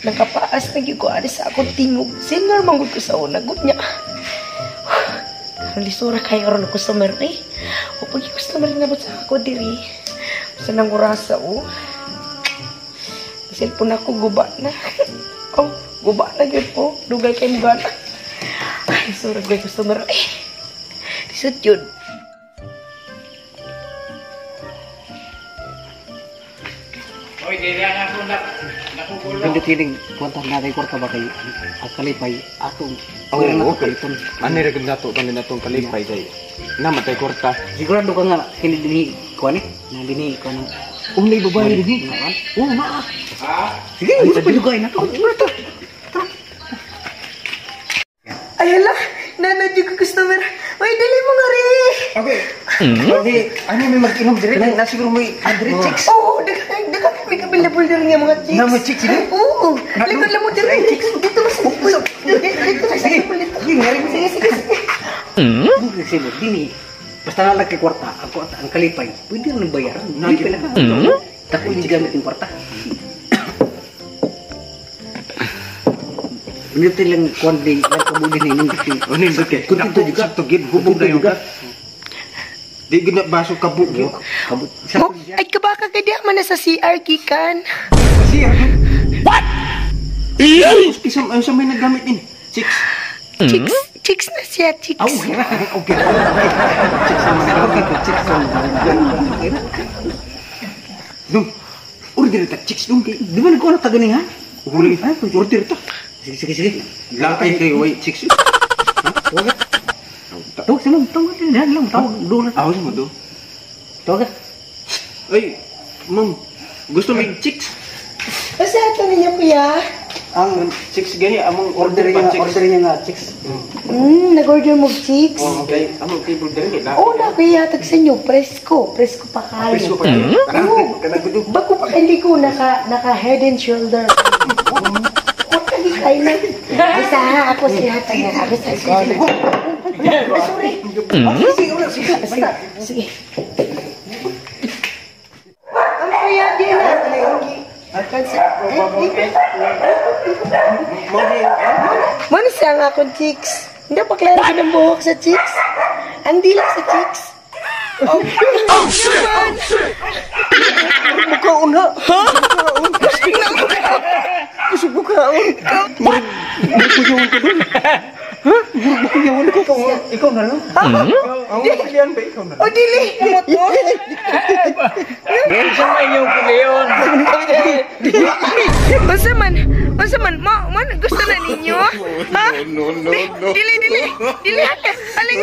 Nakapaas na gyud ko ari sa akong tingog. Singer manggod ko sa una gud niya. Lisura kayo ron customer eh. O pag yung customer nabot sa ako diri. Sa nang orasa o. Cellphone ako guba na. Oh, guba na gyud po. Dugay kay mga na. Ay, lisura ko yung customer eh. Lisod yun. Oy, dili ana ko na. Hindi tining kuwantan natin kwarta ba kayo? At kalipay, atong Oo, na okay. kaliton. Ano rin nato kami natong kalipay kay namatay korta. Sigurado ka nga, kinidini kuwan eh. Nandini kuwan. May babae din eh. Oo, naa. Sige, ito pa lugay na to. Ay, hala. Nanadyo ko customer. Uy, dali mo nga rin. Okay. Okay, ano may mag-inom dire? Na siguro may andre chicks. Oo, daga kami available na rin yung mga chicks. Na may chicks din? Oo, likod lang mo dyan. Dito mas upusok. Dito mas upusok. Sige, ngari mo. Sige, sige, sige. Sige, dini. Basta na lang kay kwarta, ako at ang kalipay, pwede rin bayaran. Hindi pala ka. Tapos hindi gamit yung kwarta. Hindi lang kuwan di, lang kabuli na inong kasi. Ano yung dati? Kuntento juga. Tugid, hubog na yung ka. Di gina baso kabuk yun. Kabut. Oh, ay kabaka ka di man na sa CR gikan. Kasi what? Isang sa may naggamit din. Chicks. Chicks na siya, chicks. Aw, okay. Chicks sama na ako. Chicks sama. Dum, order ta chicks dum kay. Di ba nagkuha na taga niya? Uli, order ta. Sige. Lakay kay way chicks. Tawag. Tawag lang. Tawag. Doon. Awas mo do. Tawag. Ay, ma'am, gusto may chicks? Basta ito ninyo kuya. Ang chicks gani among Order niya nga chicks. Nag-order mo chicks. Oh, okay. Among table diri la. Oo na kuya, tag sa inyo, presko. Presko pa kayo. Presko pa kayo. Kana gudu. Bago pa hindi ko naka head and shoulder. Huwag ka di kayo na. Basta ako siya tayo. Basta sorry. Sige. Sige. Ang kuya din na. Mana siya nga akong chicks. Hindi pa klaro ko ng buhok sa chicks. Ang dila sa chicks. Oh shit! Bukaon ha? Ha? Gusto bukaon. Bukuyawan ko dun. Ha? Bukuyawan ko. Ikaw na lang? Ha? Ang pilihan ba ikaw na? O dili! Motor! Benson na yung kuliyon. Masa man, gusto na ninyo? Ha? No. Dili. Alay.